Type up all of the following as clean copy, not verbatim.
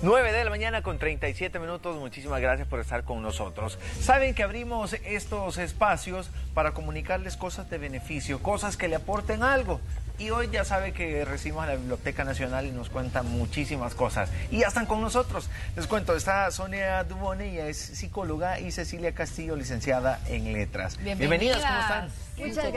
9 de la mañana con 37 minutos, muchísimas gracias por estar con nosotros. Saben que abrimos estos espacios para comunicarles cosas de beneficio, cosas que le aporten algo. Y hoy ya sabe que recibimos a la Biblioteca Nacional y nos cuentan muchísimas cosas. Y ya están con nosotros. Les cuento, está Sonia Dubone, ella es psicóloga, y Cecilia Castillo, licenciada en Letras. Bienvenidas, ¿cómo están? Muchas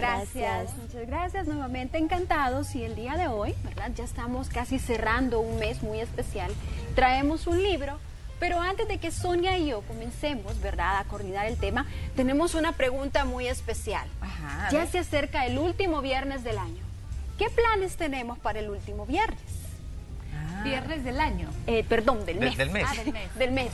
gracias, nuevamente encantados. Y el día de hoy, ¿verdad? Ya estamos casi cerrando un mes muy especial. Traemos un libro, pero antes de que Sonia y yo comencemos, ¿verdad?, a coordinar el tema, tenemos una pregunta muy especial. Ajá, ya se acerca el último viernes del año. ¿Qué planes tenemos para el último viernes? Viernes del año. Perdón, del mes. Del mes. Del mes.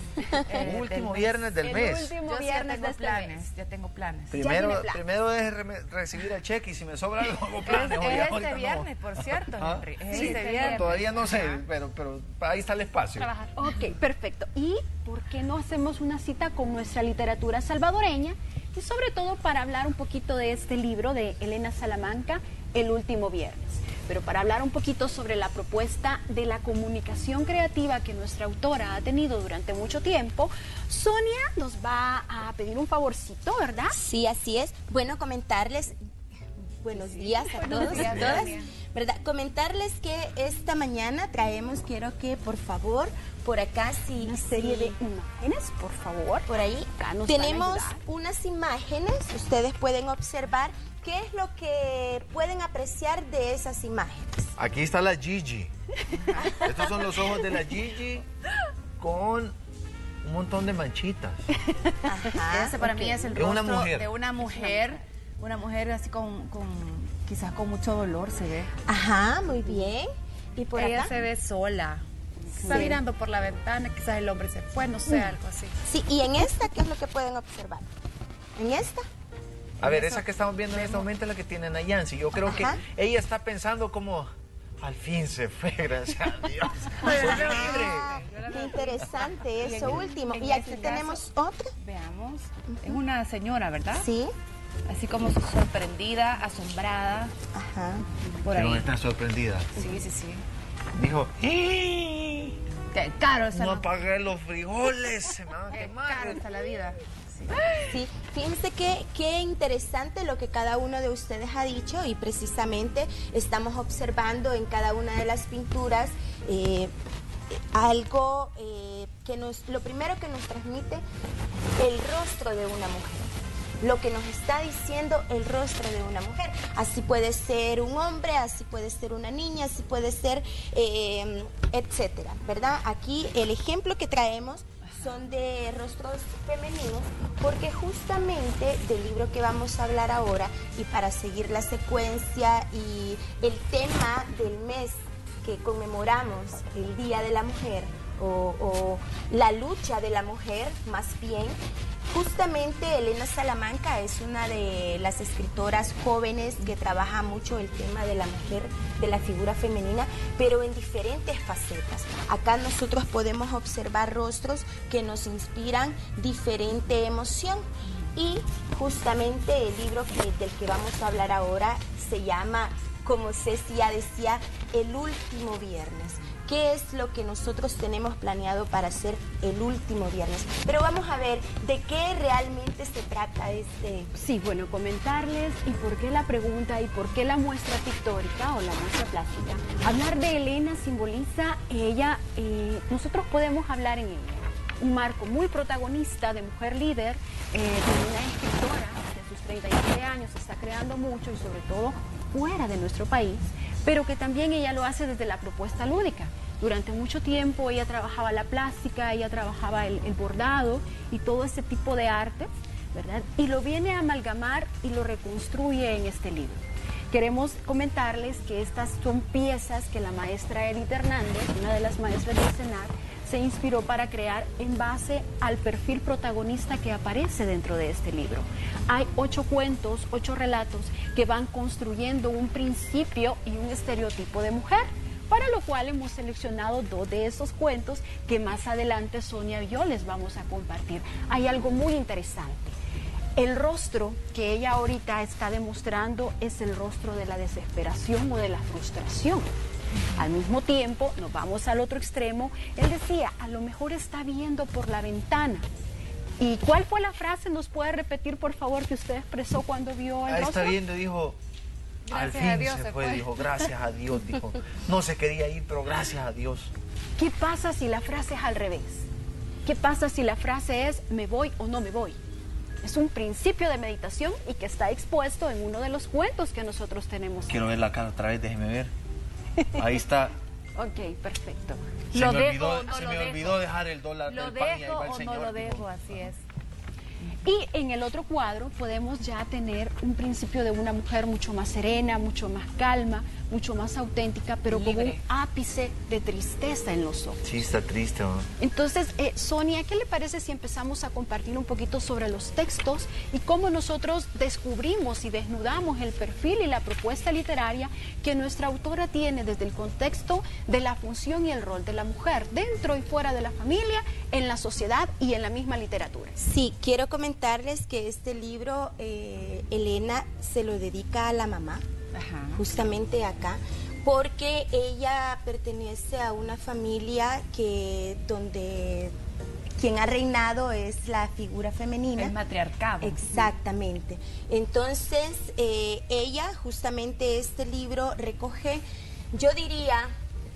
El último viernes del mes. El último Yo viernes sí de este planes, mes. ya tengo planes. Primero es recibir el cheque y si me sobra algo hago planes. Es este viernes, por cierto, Henry. Es Sí, este viernes. todavía no sé, pero ahí está el espacio. Ok, perfecto. ¿Y por qué no hacemos una cita con nuestra literatura salvadoreña? Y sobre todo para hablar un poquito de este libro de Elena Salamanca, El último viernes. Pero para hablar un poquito sobre la propuesta de la comunicación creativa que nuestra autora ha tenido durante mucho tiempo, Sonia nos va a pedir un favorcito, ¿verdad? Sí, así es. Bueno, comentarles, buenos días a todos y todas, ¿verdad? Comentarles que esta mañana quiero que por favor, por acá, una serie de imágenes, por favor. Por ahí tenemos unas imágenes, ustedes pueden observar qué es lo que pueden apreciar de esas imágenes. Aquí está la Gigi. Estos son los ojos de la Gigi con un montón de manchitas. Ajá, ese para mí es el rostro de una mujer así quizás con mucho dolor se ve. Ajá, muy bien. Y por ella acá se ve sola. Está mirando por la ventana, quizás el hombre se fue, no sé, algo así. Sí, y en esta, ¿qué es lo que pueden observar? En esta. A ver, esa que estamos viendo en este momento es la que tiene Nayansi. Yo creo que ella está pensando como, al fin se fue, gracias a Dios. Qué interesante, eso último. Y aquí tenemos otra. Veamos, es una señora, ¿verdad? Sí. Así como sorprendida, asombrada. Ajá. Por Pero ahí. está sorprendida. Sí. Dijo, Qué caro está. no pagué los frijoles, se me van a quemar. Qué caro está la vida. Sí, fíjense qué interesante lo que cada uno de ustedes ha dicho y precisamente estamos observando en cada una de las pinturas algo lo primero que nos transmite el rostro de una mujer. Lo que nos está diciendo el rostro de una mujer. Así puede ser un hombre, así puede ser una niña, así puede ser, etcétera, ¿verdad? Aquí el ejemplo que traemos son de rostros femeninos, porque justamente del libro que vamos a hablar ahora, y para seguir la secuencia y el tema del mes que conmemoramos, el Día de la Mujer, o la lucha de la mujer, más bien, justamente Elena Salamanca es una de las escritoras jóvenes que trabaja mucho el tema de la mujer, de la figura femenina, pero en diferentes facetas. Acá nosotros podemos observar rostros que nos inspiran diferente emoción. Y justamente el libro del que vamos a hablar ahora se llama, como Ceci ya decía, El último viernes. ¿Qué es lo que nosotros tenemos planeado para hacer el último viernes? Pero vamos a ver de qué realmente se trata este... Sí, bueno, comentarles y por qué la pregunta y por qué la muestra pictórica o la muestra plástica. Hablar de Elena simboliza nosotros podemos hablar en ella un marco muy protagonista de mujer líder, de una escritora de sus 37 años, está creando mucho y sobre todo fuera de nuestro país, pero que también ella lo hace desde la propuesta lúdica. Durante mucho tiempo ella trabajaba la plástica, ella trabajaba el bordado y todo ese tipo de artes, ¿verdad? Y lo viene a amalgamar y lo reconstruye en este libro. Queremos comentarles que estas son piezas que la maestra Edith Hernández, una de las maestras del CENAR, se inspiró para crear en base al perfil protagonista que aparece dentro de este libro. Hay 8 cuentos, 8 relatos que van construyendo un principio y un estereotipo de mujer, para lo cual hemos seleccionado 2 de esos cuentos que más adelante Sonia y yo les vamos a compartir. Hay algo muy interesante. El rostro que ella ahorita está demostrando es el rostro de la desesperación o de la frustración. Al mismo tiempo, nos vamos al otro extremo, él decía, a lo mejor está viendo por la ventana. ¿Y cuál fue la frase? ¿Nos puede repetir, por favor, que usted expresó cuando vio el rostro? Está viendo, dijo, al Gracias a fin Dios se se fue, fue. dijo, gracias a Dios, dijo. No se quería ir, pero gracias a Dios. ¿Qué pasa si la frase es al revés? ¿Qué pasa si la frase es me voy o no me voy? Es un principio de meditación y que está expuesto en uno de los cuentos que nosotros tenemos. Quiero ver la cara otra vez, déjeme ver. Ahí está. Ok, perfecto. Se ¿Lo me dejo olvidó, o no se lo me dejo? olvidó dejar el dólar ¿Lo del pan y ahí dejo va el o señor. no lo dijo. dejo? Así es. Y en el otro cuadro podemos ya tener un principio de una mujer mucho más serena, mucho más calma, mucho más auténtica, pero con un Libre. ápice de tristeza en los ojos. Sí, está triste, ¿no? Entonces, Sonia, ¿qué le parece si empezamos a compartir un poquito sobre los textos y cómo nosotros descubrimos y desnudamos el perfil y la propuesta literaria que nuestra autora tiene desde el contexto de la función y el rol de la mujer dentro y fuera de la familia, en la sociedad y en la misma literatura? Sí, quiero comentarles que este libro, Elena se lo dedica a la mamá, Ajá. justamente acá, porque ella pertenece a una familia donde quien ha reinado es la figura femenina. El matriarcado. Exactamente. Entonces, ella, justamente este libro recoge, yo diría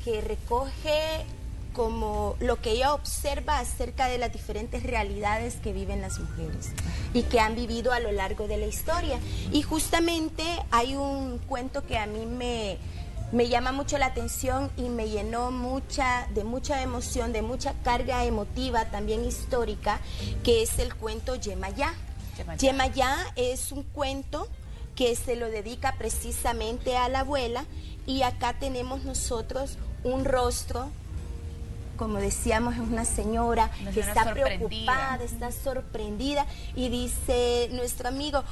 que recoge como lo que ella observa acerca de las diferentes realidades que viven las mujeres y que han vivido a lo largo de la historia. Y justamente hay un cuento que a mí me llama mucho la atención y me llenó de mucha emoción, de mucha carga emotiva, también histórica, que es el cuento Yemayá. Yemayá es un cuento que se lo dedica precisamente a la abuela, y acá tenemos nosotros un rostro, como decíamos, es una señora que está preocupada, está sorprendida, y dice nuestro amigo,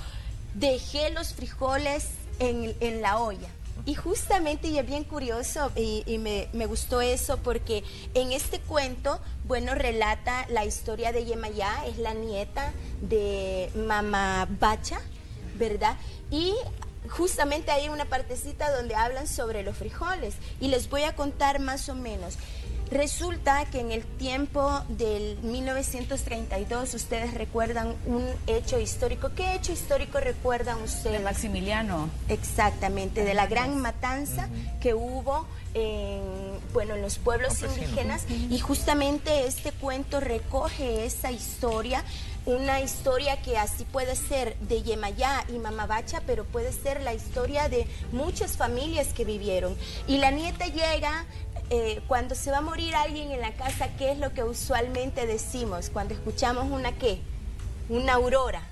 dejé los frijoles en la olla. Y justamente, y es bien curioso, y me gustó eso, porque en este cuento, bueno, relata la historia de Yemayá, es la nieta de Mamá Bacha, ¿verdad? Y justamente hay una partecita donde hablan sobre los frijoles, y les voy a contar más o menos. Resulta que en el tiempo del 1932, ustedes recuerdan un hecho histórico. ¿Qué hecho histórico recuerdan ustedes? De Maximiliano. Exactamente, de la gran matanza que hubo en los pueblos indígenas. Y justamente este cuento recoge esa historia, una historia que así puede ser de Yemayá y Mamá Bacha, pero puede ser la historia de muchas familias que vivieron. Y la nieta llega... cuando se va a morir alguien en la casa, ¿qué es lo que usualmente decimos? Cuando escuchamos una aurora,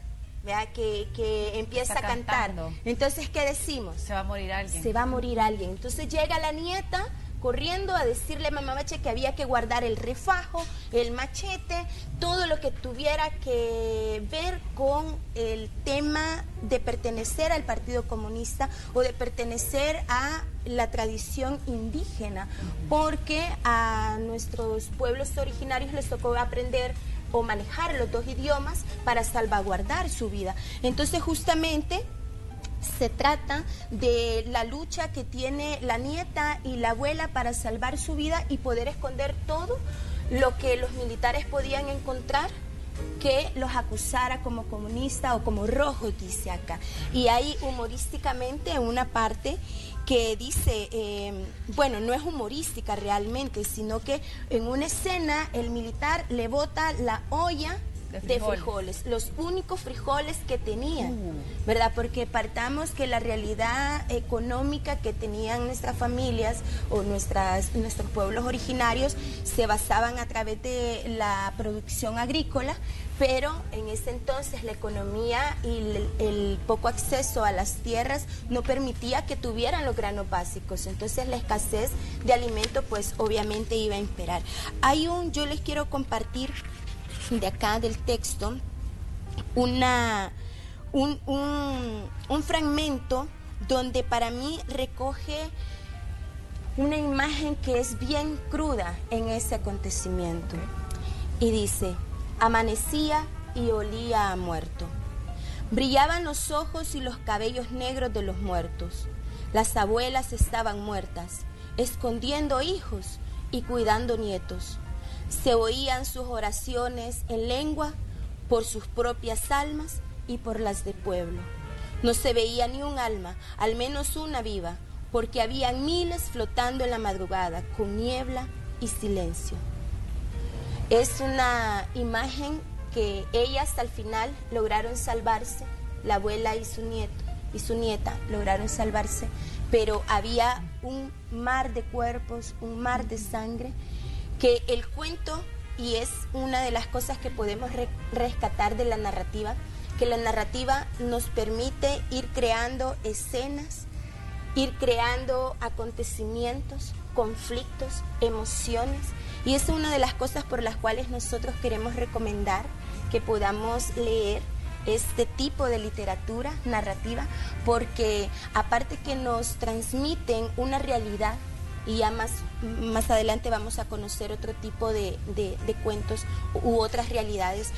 ¿verdad? Que empieza a cantar. Entonces, ¿qué decimos? Se va a morir alguien. Se va a morir alguien. Entonces llega la nieta corriendo a decirle a Mamá Bacha que había que guardar el refajo, el machete, todo lo que tuviera que ver con el tema de pertenecer al Partido Comunista o de pertenecer a la tradición indígena, porque a nuestros pueblos originarios les tocó aprender o manejar los dos idiomas para salvaguardar su vida. Entonces, justamente se trata de la lucha que tiene la nieta y la abuela para salvar su vida y poder esconder todo lo que los militares podían encontrar que los acusara como comunista o como rojo, dice acá. Y hay humorísticamente una parte que dice, no es humorística realmente, sino que en una escena el militar le bota la olla de frijoles, los únicos frijoles que tenían, ¿verdad? Porque partamos que la realidad económica que tenían nuestras familias o nuestros pueblos originarios se basaban a través de la producción agrícola, pero en ese entonces la economía y el poco acceso a las tierras no permitía que tuvieran los granos básicos, entonces la escasez de alimentos pues obviamente iba a imperar. Yo les quiero compartir de acá del texto un fragmento donde para mí recoge una imagen que es bien cruda en ese acontecimiento. Y dice, amanecía y olía a muerto. Brillaban los ojos y los cabellos negros de los muertos. Las abuelas estaban muertas. escondiendo hijos y cuidando nietos. Se oían sus oraciones en lengua por sus propias almas y por las del pueblo. No se veía ni un alma, al menos una viva, porque habían miles flotando en la madrugada, con niebla y silencio. Es una imagen que ellas al final lograron salvarse, la abuela y su nieta lograron salvarse, pero había un mar de cuerpos, un mar de sangre, que el cuento, y es una de las cosas que podemos rescatar de la narrativa, que la narrativa nos permite ir creando escenas, ir creando acontecimientos, conflictos, emociones, y es una de las cosas por las cuales nosotros queremos recomendar que podamos leer este tipo de literatura narrativa, porque aparte que nos transmiten una realidad, y ya más adelante vamos a conocer otro tipo de cuentos u otras realidades,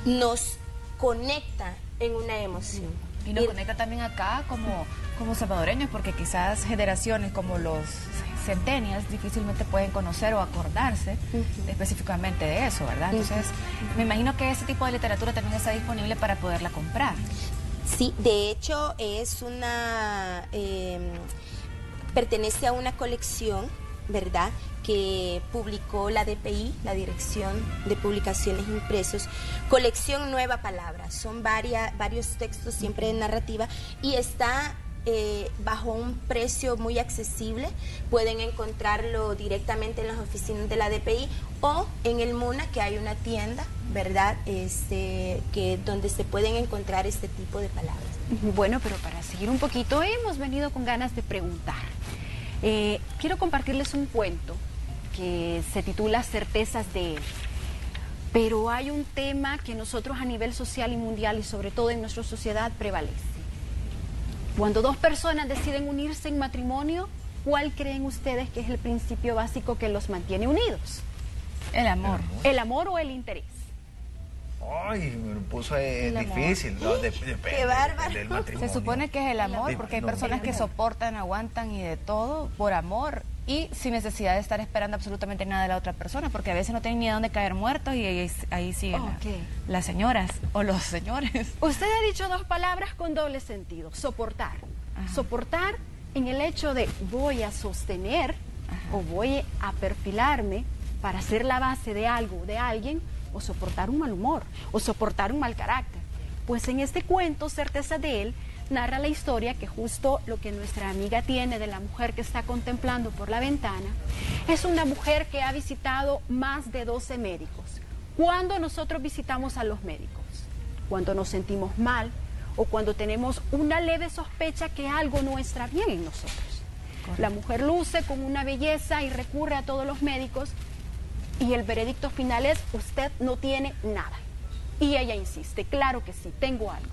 nos conecta en una emoción. Y nos conecta también acá como salvadoreños, porque quizás generaciones como los centennials difícilmente pueden conocer o acordarse específicamente de eso, ¿verdad? Entonces, me imagino que ese tipo de literatura también está disponible para poderla comprar. Sí, de hecho es una... pertenece a una colección, ¿verdad?, que publicó la DPI, la Dirección de Publicaciones Impresos, colección Nueva Palabra. Son varios textos siempre de narrativa y está bajo un precio muy accesible. Pueden encontrarlo directamente en las oficinas de la DPI o en el MUNA, que hay una tienda, ¿verdad?, donde se pueden encontrar este tipo de palabras. Bueno, pero para seguir un poquito, hemos venido con ganas de preguntar. Quiero compartirles un cuento que se titula Certezas de él. Pero hay un tema que nosotros a nivel social y mundial, y sobre todo en nuestra sociedad, prevalece. Cuando dos personas deciden unirse en matrimonio, ¿cuál creen ustedes que es el principio básico que los mantiene unidos? El amor. ¿El amor o el interés? Ay, me lo puso difícil, ¿no? ¡Qué bárbaro! Del matrimonio. Se supone que es el amor, porque hay No, personas que no. soportan, aguantan y de todo por amor y sin necesidad de estar esperando absolutamente nada de la otra persona, porque a veces no tienen ni a dónde caer muertos y ahí siguen las señoras o los señores. Usted ha dicho dos palabras con doble sentido: soportar. Ajá. Soportar en el hecho de voy a sostener o voy a perfilarme para ser la base de algo, de alguien, o soportar un mal humor, o soportar un mal carácter. Pues en este cuento, Certeza de él, narra la historia que justo lo que nuestra amiga tiene de la mujer que está contemplando por la ventana, es una mujer que ha visitado más de 12 médicos. ¿Cuándo nosotros visitamos a los médicos? Cuando nos sentimos mal o cuando tenemos una leve sospecha que algo no está bien en nosotros. Correcto. La mujer luce con una belleza y recurre a todos los médicos, y el veredicto final es: usted no tiene nada. Y ella insiste: claro que sí, tengo algo.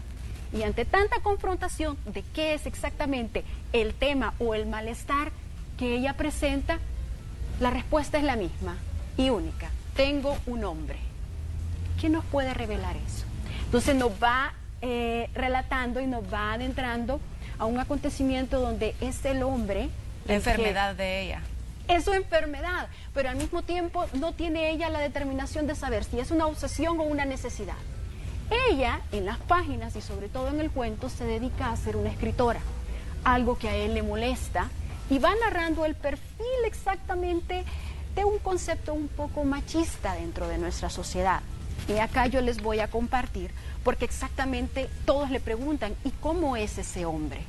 Y ante tanta confrontación de qué es exactamente el tema o el malestar que ella presenta, la respuesta es la misma y única: tengo un hombre. ¿Qué nos puede revelar eso? Entonces nos va relatando y nos va adentrando a un acontecimiento donde es el hombre... La enfermedad de ella. Es su enfermedad, pero al mismo tiempo no tiene ella la determinación de saber si es una obsesión o una necesidad. Ella, en las páginas y sobre todo en el cuento, se dedica a ser una escritora, algo que a él le molesta, y va narrando el perfil exactamente de un concepto un poco machista dentro de nuestra sociedad. Y acá yo les voy a compartir, porque exactamente todos le preguntan: ¿y cómo es ese hombre?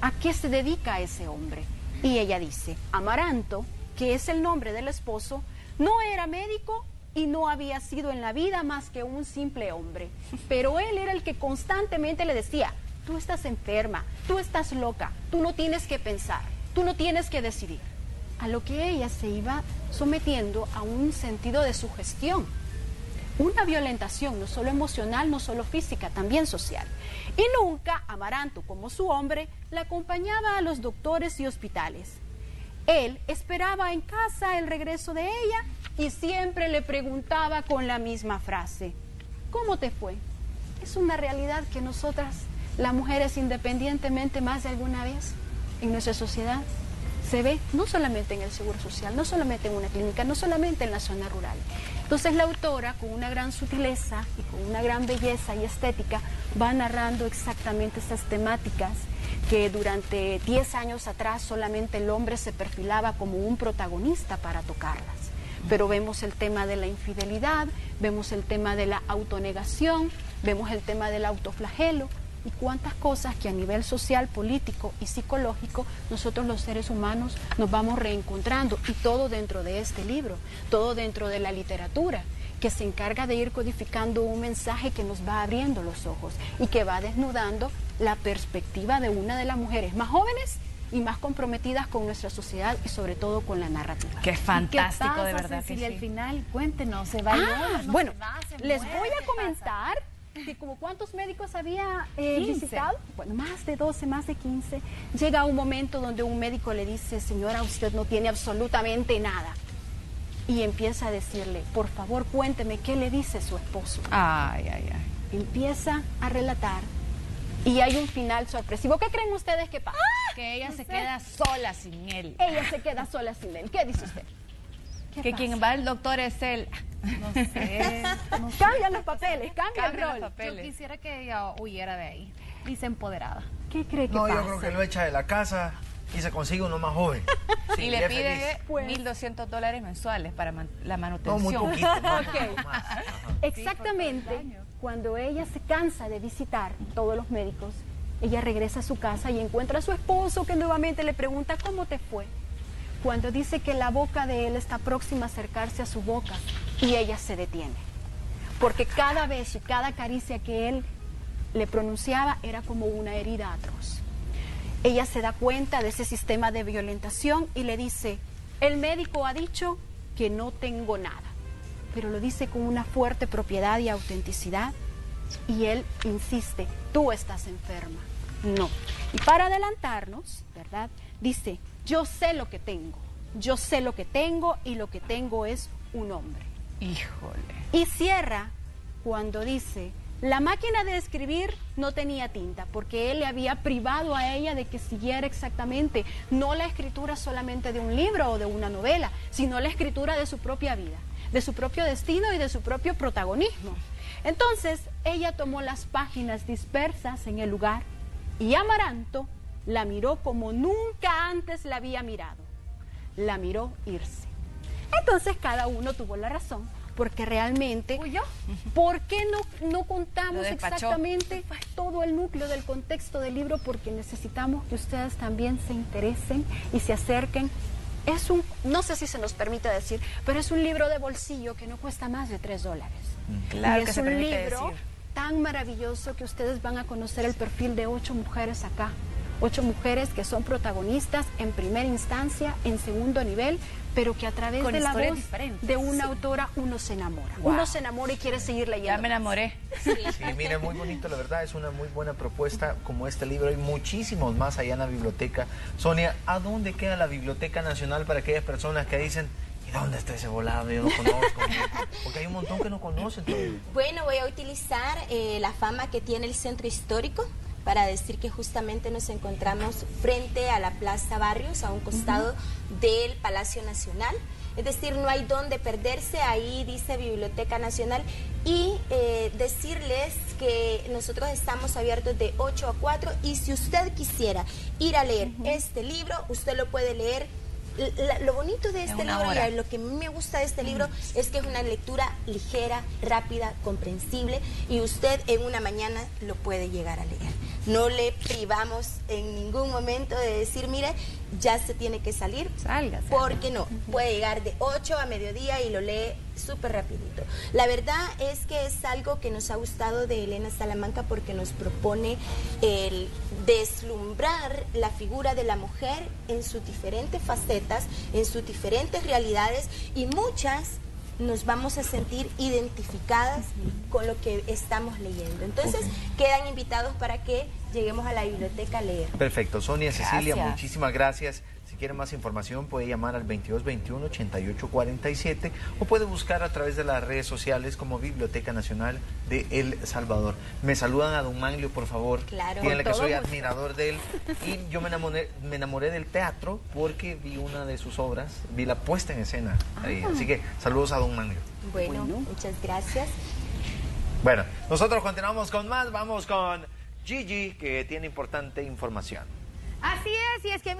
¿A qué se dedica ese hombre? Y ella dice: Amaranto, que es el nombre del esposo, no era médico y no había sido en la vida más que un simple hombre. Pero él era el que constantemente le decía: tú estás enferma, tú estás loca, tú no tienes que pensar, tú no tienes que decidir. A lo que ella se iba sometiendo a un sentido de sugestión, una violentación, no solo emocional, no solo física, también social. Y nunca Amaranto, como su hombre, la acompañaba a los doctores y hospitales. Él esperaba en casa el regreso de ella y siempre le preguntaba con la misma frase: ¿cómo te fue? Es una realidad que nosotras, las mujeres, independientemente, más de alguna vez en nuestra sociedad se ve no solamente en el Seguro Social, no solamente en una clínica, no solamente en la zona rural. Entonces la autora, con una gran sutileza y con una gran belleza y estética, va narrando exactamente estas temáticas que durante 10 años atrás solamente el hombre se perfilaba como un protagonista para tocarlas. Pero vemos el tema de la infidelidad, vemos el tema de la autonegación, vemos el tema del autoflagelo, y cuántas cosas que a nivel social, político y psicológico nosotros los seres humanos nos vamos reencontrando, y todo dentro de este libro, todo dentro de la literatura, que se encarga de ir codificando un mensaje que nos va abriendo los ojos y que va desnudando la perspectiva de una de las mujeres más jóvenes y más comprometidas con nuestra sociedad y sobre todo con la narrativa. Qué fantástico, ¿Qué pasa, de verdad. Cecilia, que sí. al final? Cuéntenos, ¿se va a ir? ¿No Bueno, se va? ¿Se les muere? voy a ¿Qué pasa? comentar que como cuántos médicos había 15. visitado, bueno, más de 12, más de 15, llega un momento donde un médico le dice, señora, usted no tiene absolutamente nada. Y empieza a decirle, por favor, cuénteme qué le dice su esposo. Ay, ay, ay. Empieza a relatar y hay un final sorpresivo. ¿Qué creen ustedes que pasa? Que ella se queda sola sin él. Ella se queda sola sin él. ¿Qué dice usted? ¿Qué Que pasa? quien va al doctor es él. No sé. Cambian los papeles, cambia el Cambian rol. los papeles. Yo quisiera que ella huyera de ahí. Dice empoderada. ¿Qué cree que No, pasa? yo creo que lo echa de la casa y se consigue uno más joven. Sí, Y le bien pide feliz. Pues. $1,200 mensuales para la No, manutención. muy poquito. No, Ok. más. Ajá. Exactamente, cuando ella se cansa de visitar todos los médicos, ella regresa a su casa y encuentra a su esposo, que nuevamente le pregunta ¿cómo te fue? Cuando dice que la boca de él está próxima a acercarse a su boca y ella se detiene, porque cada beso y cada caricia que él le pronunciaba era como una herida atroz. Ella se da cuenta de ese sistema de violentación y le dice, el médico ha dicho que no tengo nada, pero lo dice con una fuerte propiedad y autenticidad, y él insiste, tú estás enferma. No. Y para adelantarnos, ¿verdad? Dice, yo sé lo que tengo, yo sé lo que tengo y lo que tengo es un hombre. Híjole. Y cierra cuando dice, la máquina de escribir no tenía tinta, porque él le había privado a ella de que siguiera exactamente, no la escritura solamente de un libro o de una novela, sino la escritura de su propia vida, de su propio destino y de su propio protagonismo. Entonces, ella tomó las páginas dispersas en el lugar y Amaranto la miró como nunca antes la había mirado. La miró irse. Entonces, cada uno tuvo la razón, porque realmente, ¿por qué no contamos Lo despachó. exactamente todo el núcleo del contexto del libro? Porque necesitamos que ustedes también se interesen y se acerquen. Es un, no sé si se nos permite decir, pero es un libro de bolsillo que no cuesta más de $3. Claro Y que es se un permite libro decir. tan maravilloso que ustedes van a conocer el perfil de 8 mujeres acá. 8 mujeres que son protagonistas en primera instancia, en segundo nivel, pero que a través Con de la historias voz diferentes. de una autora uno se enamora. Wow. Uno se enamora y quiere seguir leyendo. Ya me enamoré. Sí, mire, muy bonito, la verdad, es una muy buena propuesta como este libro. Hay muchísimos más allá en la biblioteca. Sonia, ¿a dónde queda la Biblioteca Nacional para aquellas personas que dicen, ¿y dónde está ese volado? Yo no conozco. Porque hay un montón que no conocen todavía. Bueno, voy a utilizar la fama que tiene el centro histórico para decir que justamente nos encontramos frente a la Plaza Barrios, a un costado del Palacio Nacional. Es decir, no hay dónde perderse, ahí dice Biblioteca Nacional. Y decirles que nosotros estamos abiertos de 8 a 4 y si usted quisiera ir a leer este libro, usted lo puede leer. Lo bonito de este una libro hora. y lo que me gusta de este libro es que es una lectura ligera, rápida, comprensible y usted en una mañana lo puede llegar a leer. No le privamos en ningún momento de decir, mire, ya se tiene que salir, Sálgase. porque no, puede llegar de 8 a mediodía y lo lee súper rapidito. La verdad es que es algo que nos ha gustado de Elena Salamanca porque nos propone el deslumbrar la figura de la mujer en sus diferentes facetas, en sus diferentes realidades y muchas nos vamos a sentir identificadas con lo que estamos leyendo. Entonces, quedan invitados para que lleguemos a la biblioteca a leer. Perfecto, Sonia, Cecilia, Gracias. muchísimas gracias. Si quiere más información puede llamar al 2221-8847 o puede buscar a través de las redes sociales como Biblioteca Nacional de El Salvador. Me saludan a don Manlio, por favor. Claro. Díganle que Con todo soy gusto. admirador de él. Y yo me enamoré del teatro porque vi una de sus obras, vi la puesta en escena ahí. Así que saludos a don Manlio. Bueno, Bueno. muchas gracias. Bueno, nosotros continuamos con más. Vamos con Gigi, que tiene importante información. Así es, y es que